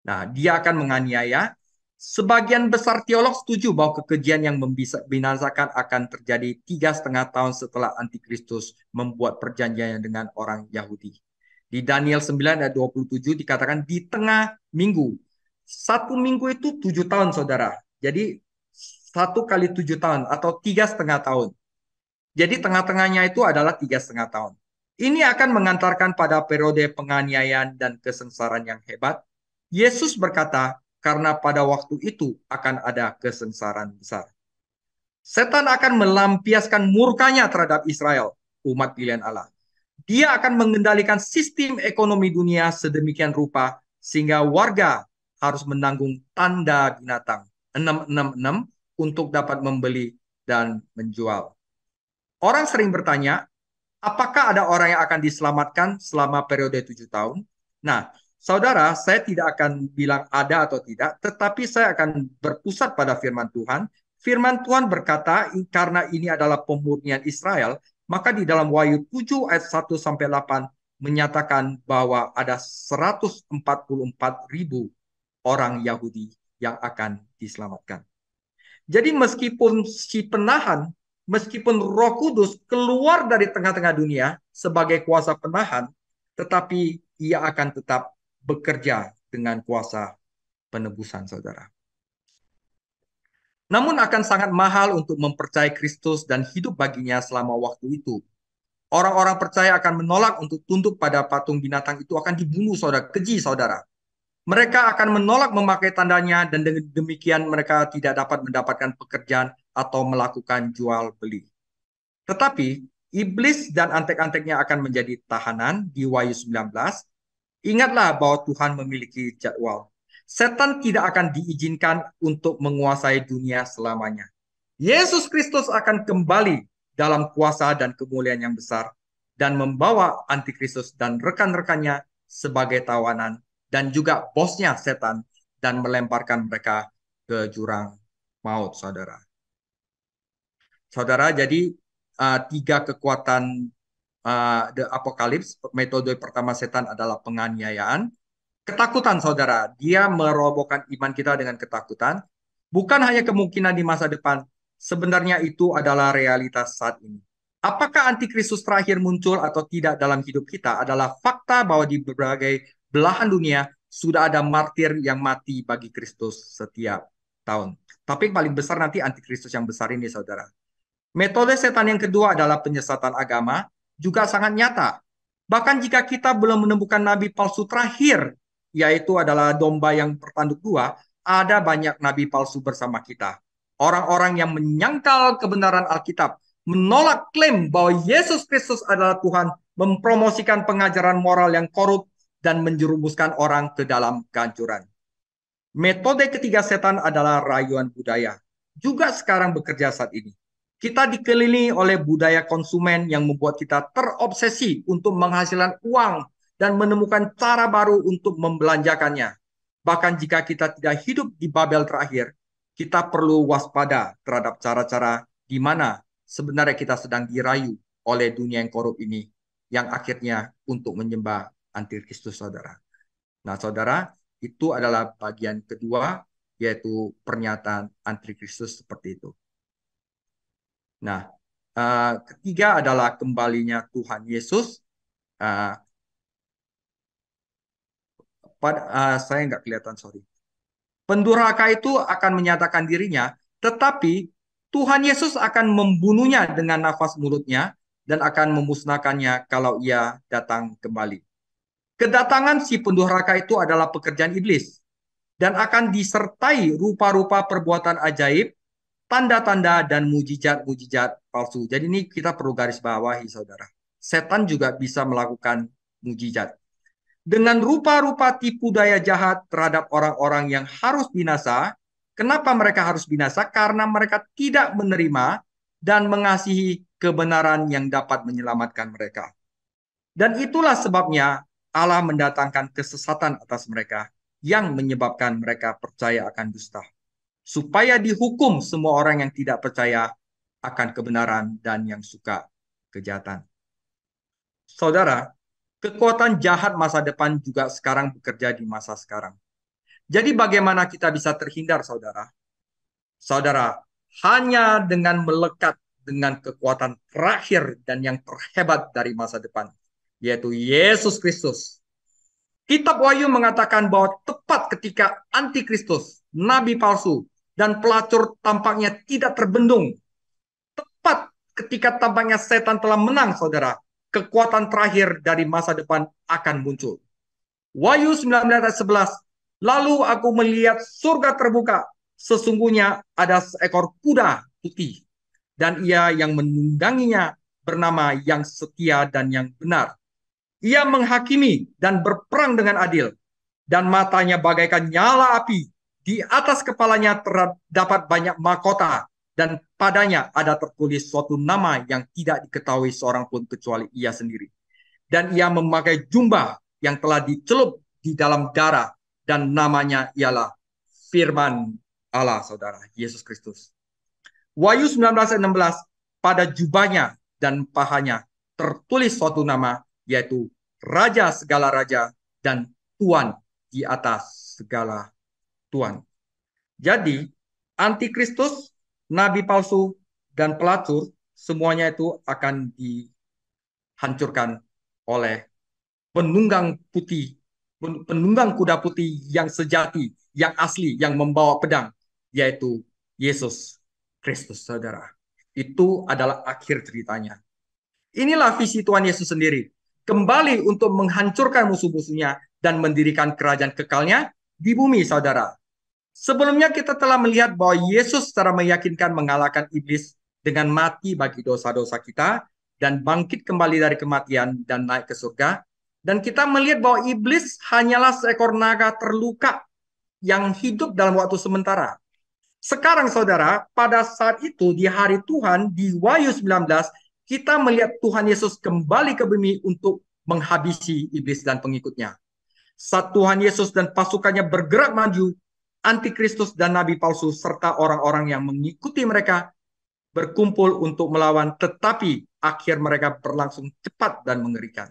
Nah, dia akan menganiaya. Sebagian besar teolog setuju bahwa kekejian yang membinasakan akan terjadi 3,5 tahun setelah Antikristus membuat perjanjiannya dengan orang Yahudi. Di Daniel 9 ayat 27 dikatakan di tengah minggu. 1 minggu itu 7 tahun, saudara. Jadi 1 kali 7 tahun atau 3,5 tahun. Jadi tengah-tengahnya itu adalah 3,5 tahun. Ini akan mengantarkan pada periode penganiayaan dan kesengsaraan yang hebat. Yesus berkata, karena pada waktu itu akan ada kesengsaraan besar. Setan akan melampiaskan murkanya terhadap Israel, umat pilihan Allah. Dia akan mengendalikan sistem ekonomi dunia sedemikian rupa sehingga warga harus menanggung tanda binatang 666 untuk dapat membeli dan menjual. Orang sering bertanya, apakah ada orang yang akan diselamatkan selama periode 7 tahun? Nah, saudara, saya tidak akan bilang ada atau tidak, tetapi saya akan berpusat pada firman Tuhan. Firman Tuhan berkata, karena ini adalah pemurnian Israel, maka di dalam Wahyu 7 ayat 1 sampai 8 menyatakan bahwa ada 144.000 orang Yahudi yang akan diselamatkan. Jadi meskipun si penahan, meskipun Roh Kudus keluar dari tengah-tengah dunia sebagai kuasa penahan, tetapi ia akan tetap bekerja dengan kuasa penebusan, saudara. Namun akan sangat mahal untuk mempercayai Kristus dan hidup baginya selama waktu itu. Orang-orang percaya akan menolak untuk tunduk pada patung binatang itu akan dibunuh, saudara. Keji, saudara. Mereka akan menolak memakai tandanya dan dengan demikian mereka tidak dapat mendapatkan pekerjaan atau melakukan jual beli. Tetapi iblis dan antek-anteknya akan menjadi tahanan di Wahyu 19. Ingatlah bahwa Tuhan memiliki jadwal. Setan tidak akan diizinkan untuk menguasai dunia selamanya. Yesus Kristus akan kembali dalam kuasa dan kemuliaan yang besar dan membawa antikristus dan rekan-rekannya sebagai tawanan dan juga bosnya setan dan melemparkan mereka ke jurang maut, saudara. Saudara, jadi tiga kekuatan the Apocalypse, metode pertama setan adalah penganiayaan. Ketakutan, saudara. Dia merobohkan iman kita dengan ketakutan. Bukan hanya kemungkinan di masa depan, sebenarnya itu adalah realitas saat ini. Apakah antikristus terakhir muncul atau tidak dalam hidup kita adalah fakta bahwa di berbagai belahan dunia sudah ada martir yang mati bagi Kristus setiap tahun. Tapi paling besar nanti antikristus yang besar ini, saudara. Metode setan yang kedua adalah penyesatan agama, juga sangat nyata. Bahkan jika kita belum menemukan nabi palsu terakhir, yaitu adalah domba yang bertanduk dua, ada banyak nabi palsu bersama kita. Orang-orang yang menyangkal kebenaran Alkitab, menolak klaim bahwa Yesus Kristus adalah Tuhan, mempromosikan pengajaran moral yang korup, dan menjerumuskan orang ke dalam kehancuran. Metode ketiga setan adalah rayuan budaya. Juga sekarang bekerja saat ini. Kita dikelilingi oleh budaya konsumen yang membuat kita terobsesi untuk menghasilkan uang dan menemukan cara baru untuk membelanjakannya. Bahkan jika kita tidak hidup di Babel terakhir, kita perlu waspada terhadap cara-cara di mana sebenarnya kita sedang dirayu oleh dunia yang korup ini, yang akhirnya untuk menyembah antikristus, saudara. Nah, saudara, itu adalah bagian kedua, yaitu pernyataan antikristus seperti itu. Nah, ketiga adalah kembalinya Tuhan Yesus. Saya nggak kelihatan, sorry. Pendurhaka itu akan menyatakan dirinya, tetapi Tuhan Yesus akan membunuhnya dengan nafas mulutnya dan akan memusnahkannya kalau ia datang kembali. Kedatangan si pendurhaka itu adalah pekerjaan iblis dan akan disertai rupa-rupa perbuatan ajaib, tanda-tanda, dan mujizat-mujizat palsu. Jadi ini kita perlu garis bawahi, saudara. Setan juga bisa melakukan mujizat. Dengan rupa-rupa tipu daya jahat terhadap orang-orang yang harus binasa. Kenapa mereka harus binasa? Karena mereka tidak menerima dan mengasihi kebenaran yang dapat menyelamatkan mereka. Dan itulah sebabnya Allah mendatangkan kesesatan atas mereka yang menyebabkan mereka percaya akan dusta, supaya dihukum semua orang yang tidak percaya akan kebenaran dan yang suka kejahatan. Saudara, kekuatan jahat masa depan juga sekarang bekerja di masa sekarang. Jadi bagaimana kita bisa terhindar, saudara? Saudara, hanya dengan melekat dengan kekuatan terakhir dan yang terhebat dari masa depan, yaitu Yesus Kristus. Kitab Wahyu mengatakan bahwa tepat ketika antikristus, nabi palsu, dan pelacur tampaknya tidak terbendung. Tepat ketika tampaknya setan telah menang, saudara, kekuatan terakhir dari masa depan akan muncul. Wahyu 19 ayat 11, lalu aku melihat surga terbuka, sesungguhnya ada seekor kuda putih. dan Ia yang menungganginya bernama yang setia dan yang benar. Ia menghakimi dan berperang dengan adil, dan matanya bagaikan nyala api. Di atas kepalanya terdapat banyak mahkota, dan padanya ada tertulis suatu nama yang tidak diketahui seorang pun kecuali Ia sendiri. Dan Ia memakai jubah yang telah dicelup di dalam darah, dan namanya ialah Firman Allah, saudara, Yesus Kristus. Wahyu 19:16, pada jubahnya dan pahanya tertulis suatu nama, yaitu Raja segala raja dan Tuan di atas segala Tuan. Jadi, antikristus, nabi palsu, dan pelacur, semuanya itu akan dihancurkan oleh penunggang putih, penunggang kuda putih yang sejati, yang asli, yang membawa pedang, yaitu Yesus Kristus, saudara. Itu adalah akhir ceritanya. Inilah visi Tuhan Yesus sendiri. Kembali untuk menghancurkan musuh-musuhnya dan mendirikan kerajaan kekalnya di bumi, saudara. Sebelumnya kita telah melihat bahwa Yesus secara meyakinkan mengalahkan iblis dengan mati bagi dosa-dosa kita dan bangkit kembali dari kematian dan naik ke surga. Dan kita melihat bahwa iblis hanyalah seekor naga terluka yang hidup dalam waktu sementara. Sekarang saudara, pada saat itu di hari Tuhan di Wahyu 19, kita melihat Tuhan Yesus kembali ke bumi untuk menghabisi iblis dan pengikutnya. Saat Tuhan Yesus dan pasukannya bergerak maju, antikristus dan nabi palsu serta orang-orang yang mengikuti mereka berkumpul untuk melawan, tetapi akhir mereka berlangsung cepat dan mengerikan.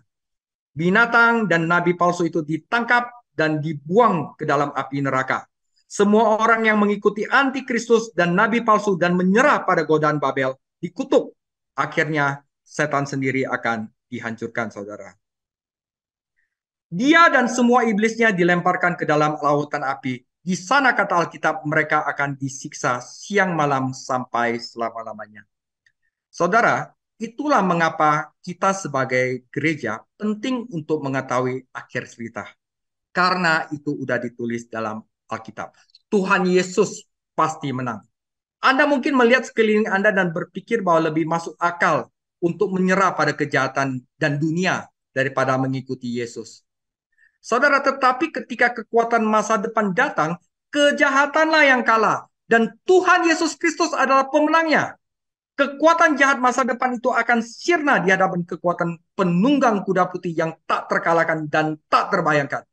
Binatang dan nabi palsu itu ditangkap dan dibuang ke dalam api neraka. Semua orang yang mengikuti antikristus dan nabi palsu dan menyerah pada godaan Babel dikutuk. Akhirnya setan sendiri akan dihancurkan, saudara. Dia dan semua iblisnya dilemparkan ke dalam lautan api. Di sana kata Alkitab mereka akan disiksa siang malam sampai selama-lamanya. Saudara, itulah mengapa kita sebagai gereja penting untuk mengetahui akhir cerita. Karena itu sudah ditulis dalam Alkitab. Tuhan Yesus pasti menang. Anda mungkin melihat sekeliling Anda dan berpikir bahwa lebih masuk akal untuk menyerah pada kejahatan dan dunia daripada mengikuti Yesus. Saudara, tetapi ketika kekuatan masa depan datang, kejahatanlah yang kalah. Dan Tuhan Yesus Kristus adalah pemenangnya. Kekuatan jahat masa depan itu akan sirna di hadapan kekuatan penunggang kuda putih yang tak terkalahkan dan tak terbayangkan.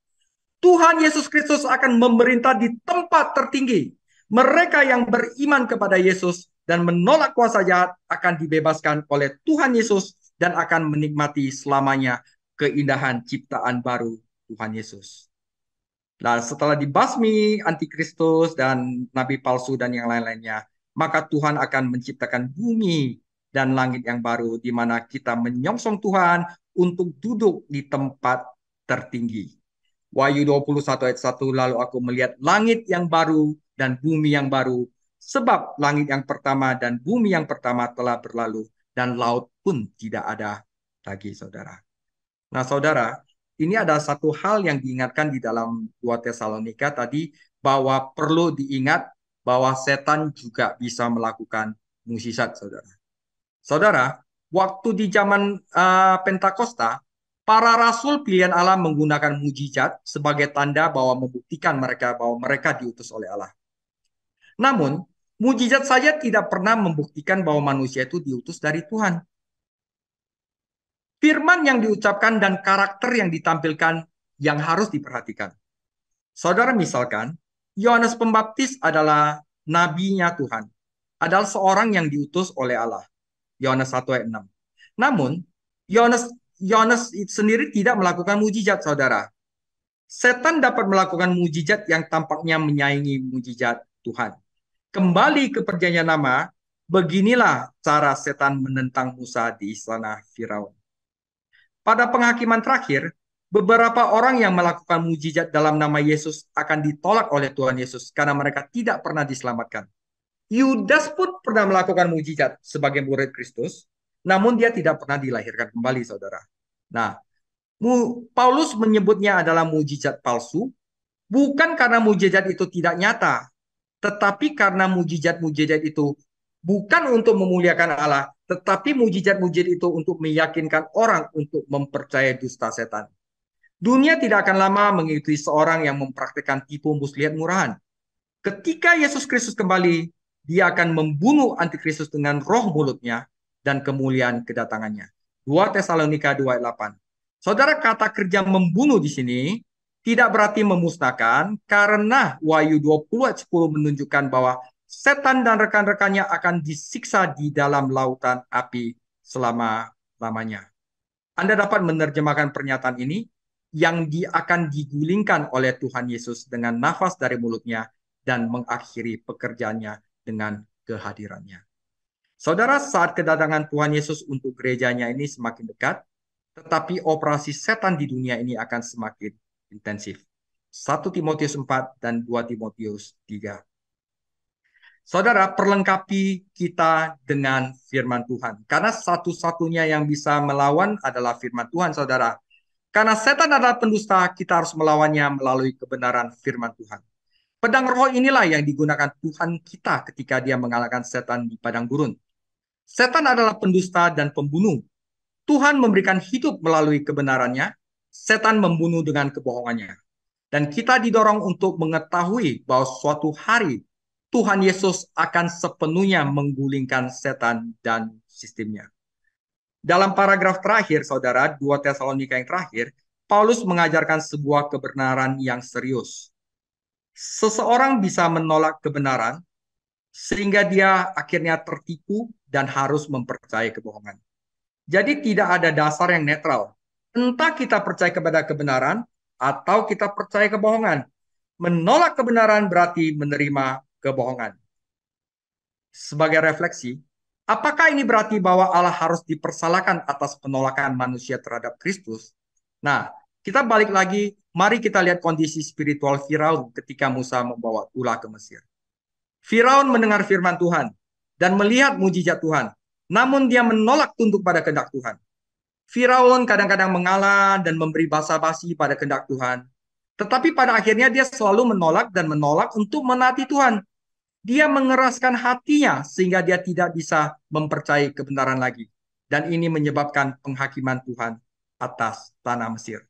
Tuhan Yesus Kristus akan memerintah di tempat tertinggi. Mereka yang beriman kepada Yesus dan menolak kuasa jahat akan dibebaskan oleh Tuhan Yesus dan akan menikmati selamanya keindahan ciptaan baru Tuhan Yesus. Nah, setelah dibasmi antikristus dan nabi palsu dan yang lain-lainnya, maka Tuhan akan menciptakan bumi dan langit yang baru di mana kita menyongsong Tuhan untuk duduk di tempat tertinggi. Wahyu 21 ayat 1, lalu aku melihat langit yang baru dan bumi yang baru, sebab langit yang pertama dan bumi yang pertama telah berlalu dan laut pun tidak ada lagi, saudara. Nah, saudara, ini ada satu hal yang diingatkan di dalam 2 Tesalonika tadi, bahwa perlu diingat bahwa setan juga bisa melakukan mukjizat, saudara. Saudara, waktu di zaman Pentakosta, para rasul pilihan Allah menggunakan mukjizat sebagai tanda bahwa membuktikan mereka bahwa mereka diutus oleh Allah. Namun, mukjizat saja tidak pernah membuktikan bahwa manusia itu diutus dari Tuhan. Firman yang diucapkan dan karakter yang ditampilkan yang harus diperhatikan. Saudara, misalkan Yohanes Pembaptis adalah nabinya Tuhan, adalah seorang yang diutus oleh Allah. Yohanes 1 ayat 6. Namun, Yohanes sendiri tidak melakukan mujizat, saudara. Setan dapat melakukan mujizat yang tampaknya menyaingi mujizat Tuhan. Kembali ke perjanjian lama, beginilah cara setan menentang Musa di istana Firaun. Pada penghakiman terakhir, beberapa orang yang melakukan mujizat dalam nama Yesus akan ditolak oleh Tuhan Yesus karena mereka tidak pernah diselamatkan. Yudas pun pernah melakukan mujizat sebagai murid Kristus, namun dia tidak pernah dilahirkan kembali, saudara. Nah, Paulus menyebutnya adalah mujizat palsu, bukan karena mujizat itu tidak nyata, tetapi karena mujizat-mujizat itu bukan untuk memuliakan Allah, tetapi mujizat-mujizat itu untuk meyakinkan orang untuk mempercayai dusta setan. Dunia tidak akan lama mengikuti seorang yang mempraktikkan tipu muslihat murahan. Ketika Yesus Kristus kembali, dia akan membunuh antikristus dengan roh mulutnya dan kemuliaan kedatangannya. 2 Tesalonika 2 ayat 8. Saudara, kata kerja membunuh di sini tidak berarti memusnahkan, karena Wahyu 20 ayat 10 menunjukkan bahwa setan dan rekan-rekannya akan disiksa di dalam lautan api selama-lamanya. Anda dapat menerjemahkan pernyataan ini yang akan digulingkan oleh Tuhan Yesus dengan nafas dari mulutnya dan mengakhiri pekerjaannya dengan kehadirannya. Saudara, saat kedatangan Tuhan Yesus untuk gerejanya ini semakin dekat, tetapi operasi setan di dunia ini akan semakin intensif. 1 Timotius 4 dan 2 Timotius 3. Saudara, perlengkapi kita dengan firman Tuhan. Karena satu-satunya yang bisa melawan adalah firman Tuhan, saudara. Karena setan adalah pendusta, kita harus melawannya melalui kebenaran firman Tuhan. Pedang roh inilah yang digunakan Tuhan kita ketika dia mengalahkan setan di padang gurun. Setan adalah pendusta dan pembunuh. Tuhan memberikan hidup melalui kebenarannya, setan membunuh dengan kebohongannya. Dan kita didorong untuk mengetahui bahwa suatu hari Tuhan Yesus akan sepenuhnya menggulingkan setan dan sistemnya. Dalam paragraf terakhir, saudara, 2 Tesalonika yang terakhir, Paulus mengajarkan sebuah kebenaran yang serius. Seseorang bisa menolak kebenaran sehingga dia akhirnya tertipu dan harus mempercayai kebohongan. Jadi tidak ada dasar yang netral. Entah kita percaya kepada kebenaran atau kita percaya kebohongan. Menolak kebenaran berarti menerima kebohongan. Sebagai refleksi, apakah ini berarti bahwa Allah harus dipersalahkan atas penolakan manusia terhadap Kristus? Nah, kita balik lagi, mari kita lihat kondisi spiritual Firaun ketika Musa membawa ulah ke Mesir. Firaun mendengar firman Tuhan dan melihat mujizat Tuhan, namun dia menolak tunduk pada kehendak Tuhan. Firaun kadang-kadang mengalah dan memberi basa-basi pada kehendak Tuhan. Tetapi pada akhirnya dia selalu menolak dan menolak untuk menaati Tuhan. Dia mengeraskan hatinya sehingga dia tidak bisa mempercayai kebenaran lagi. Dan ini menyebabkan penghakiman Tuhan atas tanah Mesir.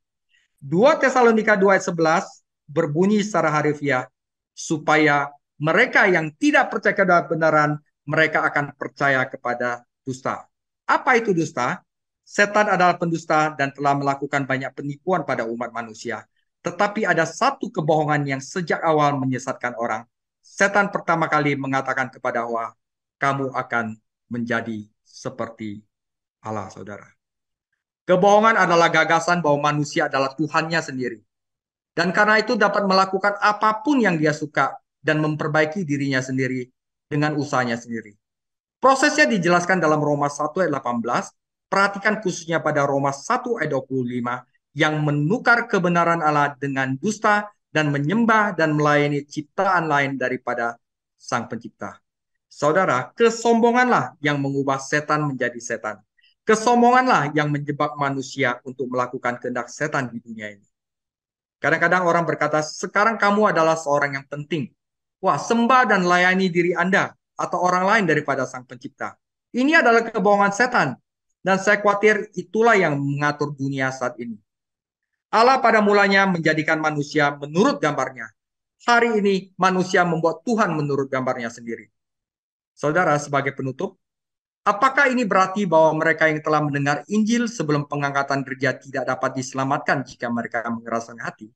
2 Tesalonika 2 ayat 11 berbunyi secara harfiah, supaya mereka yang tidak percaya kepada kebenaran, mereka akan percaya kepada dusta. Apa itu dusta? Setan adalah pendusta dan telah melakukan banyak penipuan pada umat manusia. Tetapi ada satu kebohongan yang sejak awal menyesatkan orang. Setan pertama kali mengatakan kepada Hawa, kamu akan menjadi seperti Allah, saudara. Kebohongan adalah gagasan bahwa manusia adalah Tuhannya sendiri. Dan karena itu dapat melakukan apapun yang dia suka dan memperbaiki dirinya sendiri dengan usahanya sendiri. Prosesnya dijelaskan dalam Roma 1 ayat 18, perhatikan khususnya pada Roma 1 ayat 25, yang menukar kebenaran Allah dengan dusta dan menyembah dan melayani ciptaan lain daripada Sang Pencipta. Saudara, kesombonganlah yang mengubah setan menjadi setan. Kesombonganlah yang menjebak manusia untuk melakukan kehendak setan di dunia ini. Kadang-kadang orang berkata, sekarang kamu adalah seorang yang penting. Wah, sembah dan layani diri Anda atau orang lain daripada Sang Pencipta. Ini adalah kebohongan setan. Dan saya khawatir itulah yang mengatur dunia saat ini. Allah pada mulanya menjadikan manusia menurut gambarnya. Hari ini manusia membuat Tuhan menurut gambarnya sendiri. Saudara, sebagai penutup, apakah ini berarti bahwa mereka yang telah mendengar Injil sebelum pengangkatan gereja tidak dapat diselamatkan jika mereka mengeraskan hati?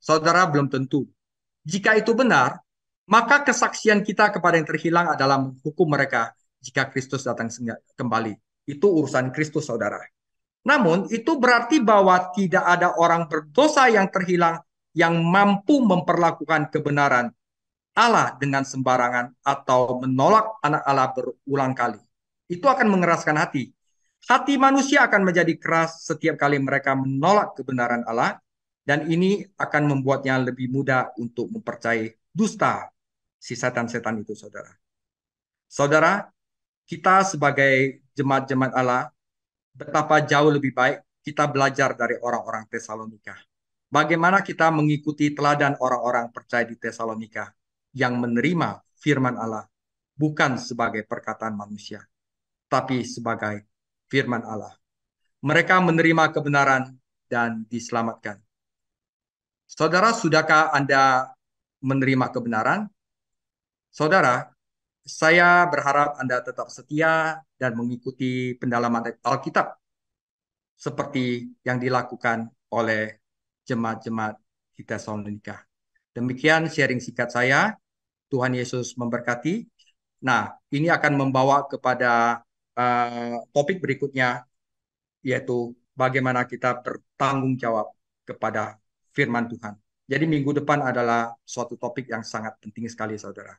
Saudara, belum tentu. Jika itu benar, maka kesaksian kita kepada yang terhilang adalah menghukum mereka jika Kristus datang kembali. Itu urusan Kristus, saudara. Namun, itu berarti bahwa tidak ada orang berdosa yang terhilang yang mampu memperlakukan kebenaran Allah dengan sembarangan atau menolak anak Allah berulang kali. Itu akan mengeraskan hati. Hati manusia akan menjadi keras setiap kali mereka menolak kebenaran Allah, dan ini akan membuatnya lebih mudah untuk mempercayai dusta si setan-setan itu, saudara. Saudara, kita sebagai jemaat-jemaat Allah, betapa jauh lebih baik kita belajar dari orang-orang Tesalonika. Bagaimana kita mengikuti teladan orang-orang percaya di Tesalonika yang menerima firman Allah bukan sebagai perkataan manusia, tapi sebagai firman Allah. Mereka menerima kebenaran dan diselamatkan. Saudara, sudahkah Anda menerima kebenaran? Saudara, saya berharap Anda tetap setia dan mengikuti pendalaman Alkitab seperti yang dilakukan oleh jemaat-jemaat di Tesalonika. Demikian sharing singkat saya. Tuhan Yesus memberkati. Nah, ini akan membawa kepada topik berikutnya, yaitu bagaimana kita bertanggung jawab kepada firman Tuhan. Jadi minggu depan adalah suatu topik yang sangat penting sekali, saudara.